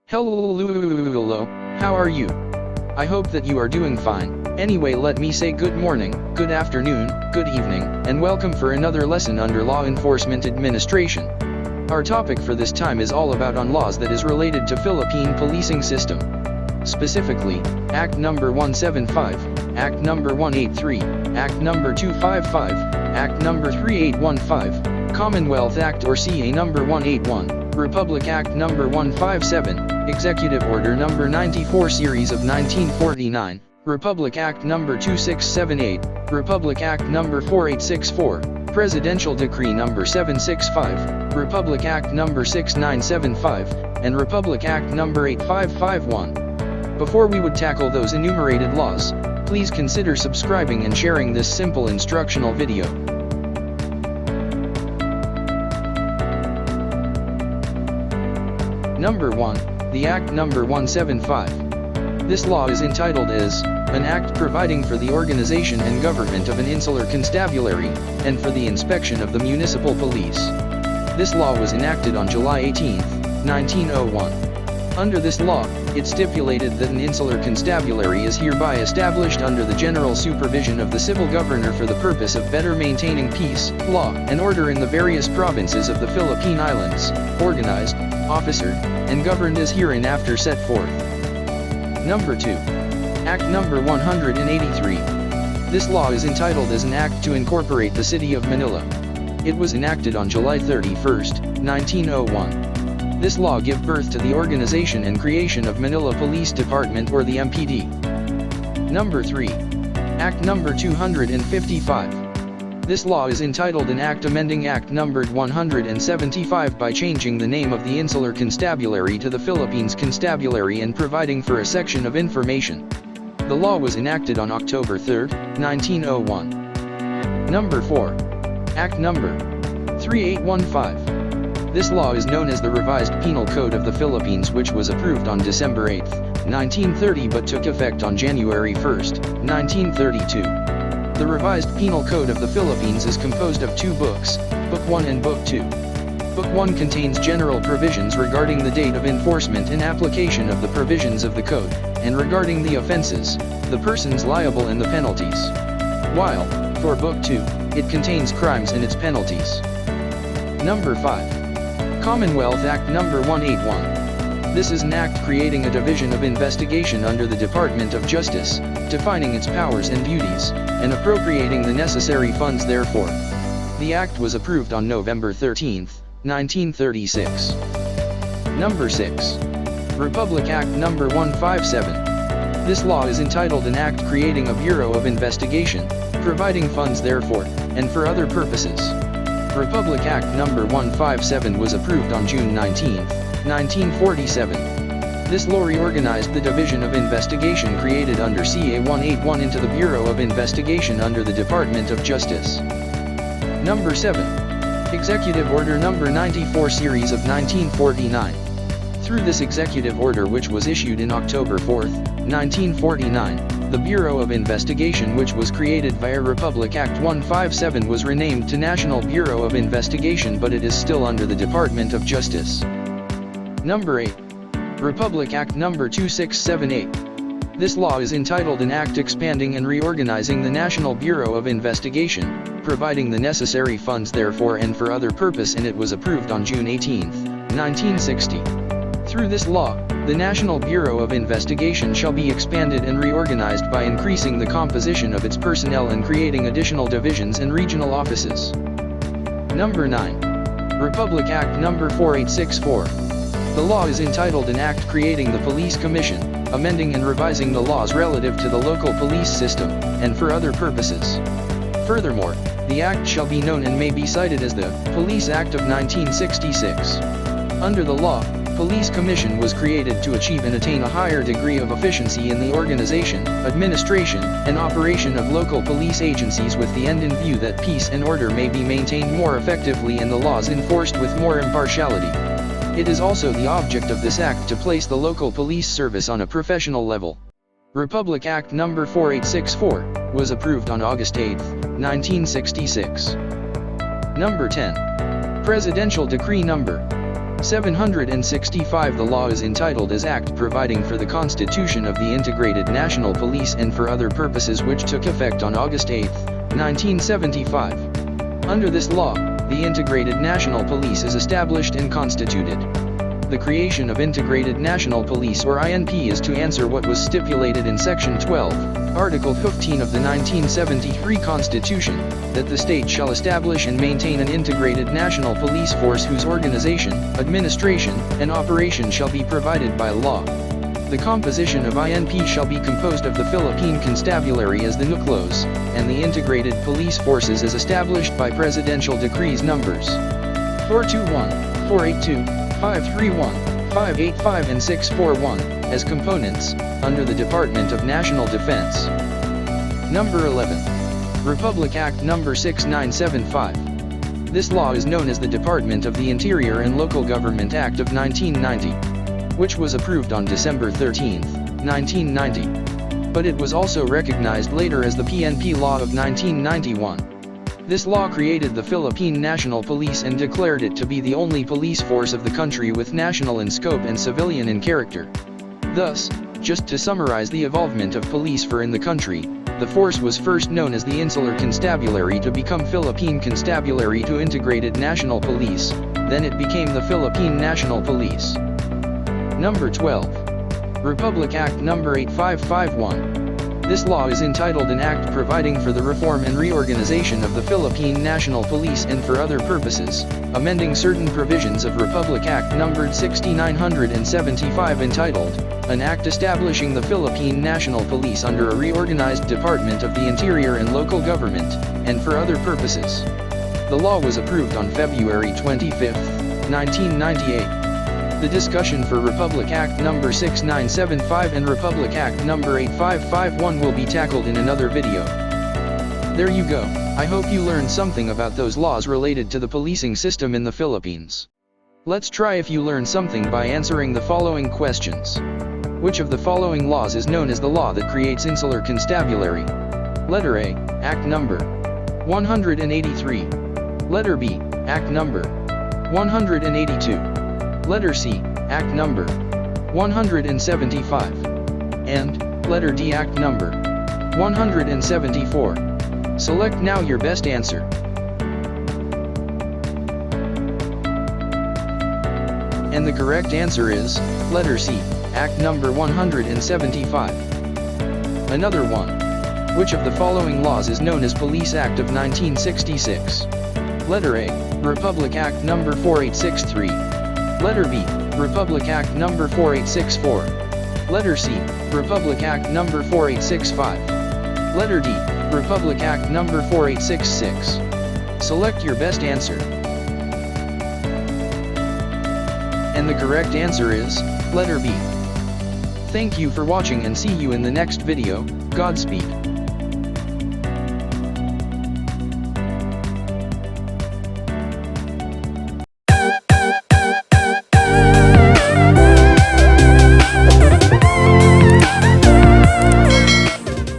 Hello, how are you? I hope that you are doing fine. Anyway, let me say good morning, good afternoon, good evening, and welcome for another lesson under Law Enforcement Administration. Our topic for this time is all about on laws that is related to Philippine Policing System. Specifically, Act Number 175, Act Number 183, Act Number 255, Act Number 3815, Commonwealth Act or CA Number 181, Republic Act Number 157, Executive Order Number 94 Series of 1949, Republic Act Number 2678, Republic Act Number 4864, Presidential Decree Number 765, Republic Act Number 6975, and Republic Act Number 8551. Before we would tackle those enumerated laws, please consider subscribing and sharing this simple instructional video. Number 1, the Act Number 175. This law is entitled as an act providing for the organization and government of an insular constabulary, and for the inspection of the municipal police. This law was enacted on July 18, 1901. Under this law, it stipulated that an insular constabulary is hereby established under the general supervision of the civil governor for the purpose of better maintaining peace, law, and order in the various provinces of the Philippine Islands, organized, officered, and governed as hereinafter set forth. Number 2. Act Number 183. This law is entitled as an act to incorporate the city of Manila. It was enacted on July 31, 1901. This law gave birth to the organization and creation of Manila Police Department or the MPD. Number 3. Act Number 255. This law is entitled an act amending Act numbered 175 by changing the name of the Insular Constabulary to the Philippines Constabulary and providing for a section of information. The law was enacted on October 3, 1901. Number 4. Act Number 3815. This law is known as the Revised Penal Code of the Philippines, which was approved on December 8, 1930 but took effect on January 1, 1932. The Revised Penal Code of the Philippines is composed of two books, Book 1 and Book 2. Book 1 contains general provisions regarding the date of enforcement and application of the provisions of the code, and regarding the offenses, the persons liable and the penalties. While, for Book 2, it contains crimes and its penalties. Number 5. Commonwealth Act Number 181. This is an act creating a division of investigation under the Department of Justice, defining its powers and duties, and appropriating the necessary funds therefor. The act was approved on November 13, 1936. Number 6. Republic Act Number 157. This law is entitled an act creating a Bureau of Investigation, providing funds therefor, and for other purposes. Republic Act Number 157 was approved on June 19, 1947. This law reorganized the Division of Investigation created under CA 181 into the Bureau of Investigation under the Department of Justice. Number 7. Executive Order Number 94 Series of 1949. Through this executive order, which was issued in October 4, 1949, the Bureau of Investigation, which was created via Republic Act 157, was renamed to National Bureau of Investigation, but it is still under the Department of Justice. Number 8. Republic Act Number 2678. This law is entitled an act expanding and reorganizing the National Bureau of Investigation, providing the necessary funds therefor and for other purpose, and it was approved on June 18, 1960. Through this law, the National Bureau of Investigation shall be expanded and reorganized by increasing the composition of its personnel and creating additional divisions and regional offices. Number 9. Republic Act Number 4864. The law is entitled an act creating the Police Commission, amending and revising the laws relative to the local police system, and for other purposes. Furthermore, the act shall be known and may be cited as the Police Act of 1966. Under the law, Police Commission was created to achieve and attain a higher degree of efficiency in the organization, administration, and operation of local police agencies, with the end in view that peace and order may be maintained more effectively and the laws enforced with more impartiality. It is also the object of this act to place the local police service on a professional level. Republic Act Number 4864 was approved on August 8, 1966. Number 10. Presidential Decree Number 765 The law is entitled as Act Providing for the Constitution of the Integrated National Police and for other purposes, which took effect on August 8, 1975. Under this law, the Integrated National Police is established and constituted. The creation of Integrated National Police or INP is to answer what was stipulated in Section 12, Article 15 of the 1973 Constitution, that the state shall establish and maintain an integrated national police force whose organization, administration, and operation shall be provided by law. The composition of INP shall be composed of the Philippine Constabulary as the nucleus, and the integrated police forces as established by Presidential Decrees Numbers 421, 482, 531, 585 and 641, as components, under the Department of National Defense. Number 11. Republic Act No. 6975. This law is known as the Department of the Interior and Local Government Act of 1990, which was approved on December 13, 1990. But it was also recognized later as the PNP Law of 1991. This law created the Philippine National Police and declared it to be the only police force of the country with national in scope and civilian in character. Thus, just to summarize the evolvement of police for in the country, the force was first known as the Insular Constabulary to become Philippine Constabulary to Integrated National Police, then it became the Philippine National Police. Number 12. Republic Act No. 8551. This law is entitled an Act Providing for the Reform and Reorganization of the Philippine National Police and for other purposes, amending certain provisions of Republic Act numbered 6975 entitled, An Act Establishing the Philippine National Police under a Reorganized Department of the Interior and Local Government, and for other purposes. The law was approved on February 25, 1998. The discussion for Republic Act No. 6975 and Republic Act No. 8551 will be tackled in another video. There you go. I hope you learned something about those laws related to the policing system in the Philippines. Let's try if you learn something by answering the following questions. Which of the following laws is known as the law that creates Insular Constabulary? Letter A, Act No. 183. Letter B, Act No. 182. Letter C, Act No. 175. And, Letter D, Act No. 174. Select now your best answer. And the correct answer is, Letter C, Act No. 175. Another one. Which of the following laws is known as Police Act of 1966? Letter A, Republic Act No. 4863. Letter B, Republic Act No. 4864. Letter C, Republic Act No. 4865. Letter D, Republic Act No. 4866. Select your best answer. And the correct answer is, Letter B. Thank you for watching and see you in the next video. Godspeed.